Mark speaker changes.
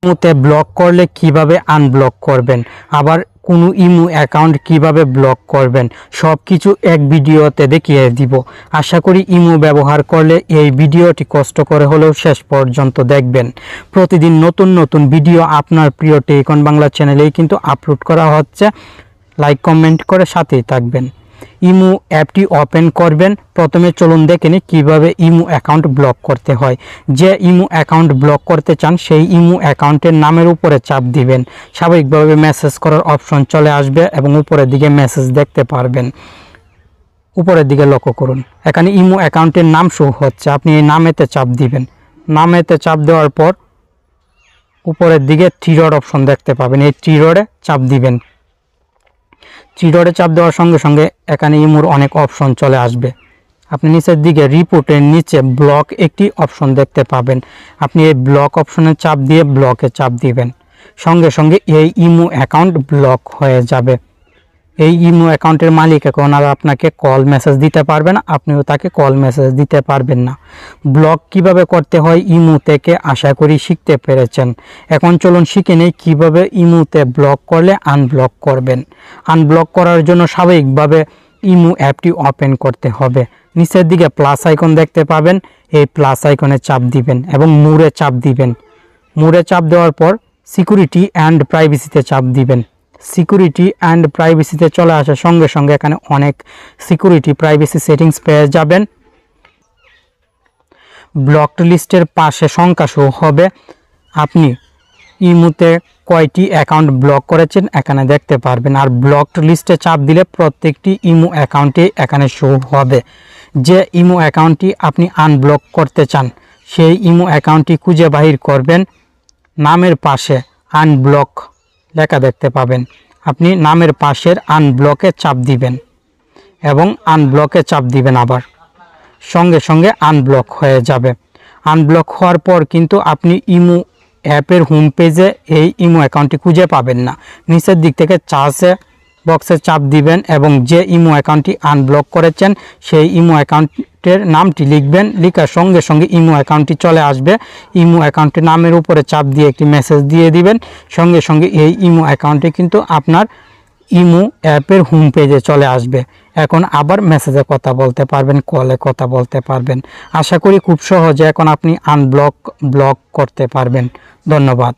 Speaker 1: ইমোতে ব্লক করলে কিভাবে আনব্লক করবেন, আবার কোনো ইমো অ্যাকাউন্ট কিভাবে ব্লক করবেন, সব কিছু এক ভিডিওতে দেখিয়ে দিব। আশা করি ইমো ব্যবহার করলে এই ভিডিওটি কষ্ট করে হলেও শেষ পর্যন্ত দেখবেন। প্রতিদিন নতুন নতুন ভিডিও আপনার প্রিয় টেকন বাংলা চ্যানেলেই কিন্তু আপলোড করা হচ্ছে। লাইক কমেন্ট করে সাথেই থাকবেন। ইমো অ্যাপটি ওপেন করবেন। প্রথমে চলুন দেখে নিই কীভাবে ইমো অ্যাকাউন্ট ব্লক করতে হয়। যে ইমো অ্যাকাউন্ট ব্লক করতে চান সেই ইমো অ্যাকাউন্টের নামের উপরে চাপ দিবেন। স্বাভাবিকভাবে মেসেজ করার অপশন চলে আসবে এবং উপরের দিকে মেসেজ দেখতে পারবেন। উপরের দিকে লক্ষ্য করুন, এখানে ইমো অ্যাকাউন্টের নাম শো হচ্ছে। আপনি এই নামেতে চাপ দিবেন। নামেতে চাপ দেওয়ার পর উপরের দিকে থ্রি ডট অপশন দেখতে পাবেন। এই থ্রি ডটে চাপ দিবেন। থ্রি ডটে চাপ দেওয়ার সঙ্গে সঙ্গে এখানে ইমোর অনেক অপশন চলে আসবে। আপনি নিচের দিকে রিপোর্টের নিচে ব্লক একটি অপশন দেখতে পাবেন। আপনি এই ব্লক অপশনে চাপ দিয়ে ব্লকে চাপ দিবেন। সঙ্গে সঙ্গে এই ইমো অ্যাকাউন্ট ব্লক হয়ে যাবে। এই ইমো অ্যাকাউন্টের মালিক এখন আর আপনাকে কল মেসেজ দিতে পারবে না, আপনিও তাকে কল মেসেজ দিতে পারবেন না। ব্লক কিভাবে করতে হয় ইমো থেকে আশা করি শিখতে পেরেছেন। এখন চলুন শিখে নেই কীভাবে ইমোতে ব্লক করলে আনব্লক করবেন। আনব্লক করার জন্য স্বাভাবিকভাবে ইমো অ্যাপটি ওপেন করতে হবে। নিচের দিকে প্লাস আইকন দেখতে পাবেন। এই প্লাস আইকনে চাপ দিবেন এবং মোরে চাপ দিবেন। মোরে চাপ দেওয়ার পর সিকিউরিটি অ্যান্ড প্রাইভেসিতে চাপ দিবেন। সিকিউরিটি অ্যান্ড প্রাইভেসিতে চলে আসার সঙ্গে সঙ্গে এখানে অনেক সিকিউরিটি প্রাইভেসি সেটিংস পেয়ে যাবেন। ব্লকড লিস্টের পাশে সংখ্যা শো হবে। আপনি ইমোতে কয়টি অ্যাকাউন্ট ব্লক করেছেন এখানে দেখতে পারবেন। আর ব্লকড লিস্টে চাপ দিলে প্রত্যেকটি ইমো অ্যাকাউন্টে এখানে শো হবে। যে ইমো অ্যাকাউন্টটি আপনি আনব্লক করতে চান সেই ইমো অ্যাকাউন্টটি খুঁজে বাহির করবেন। নামের পাশে আনব্লক লেখা দেখতে পাবেন। আপনি নামের পাশের আনব্লকে চাপ দিবেন এবং আনব্লকে চাপ দিবেন। আবার সঙ্গে সঙ্গে আনব্লক হয়ে যাবে। আনব্লক হওয়ার পর কিন্তু আপনি ইমো অ্যাপের হোম পেজে এই ইমো অ্যাকাউন্টটি খুঁজে পাবেন না। নিচের দিক থেকে চার্জে বক্সে চাপ দিবেন এবং যে ইমো অ্যাকাউন্টটি আনব্লক করেছেন সেই ইমো অ্যাকাউন্টের নামটি লিখবেন। লেখার সঙ্গে সঙ্গে ইমো অ্যাকাউন্টটি চলে আসবে। ইমো অ্যাকাউন্টের নামের উপরে চাপ দিয়ে একটি মেসেজ দিয়ে দিবেন। সঙ্গে সঙ্গে এই ইমো অ্যাকাউন্টে কিন্তু আপনার ইমো অ্যাপের হোম পেজে চলে আসবে। এখন আবার মেসেজে কথা বলতে পারবেন, কলে কথা বলতে পারবেন। আশা করি খুব সহজে এখন আপনি ব্লক করতে পারবেন। ধন্যবাদ।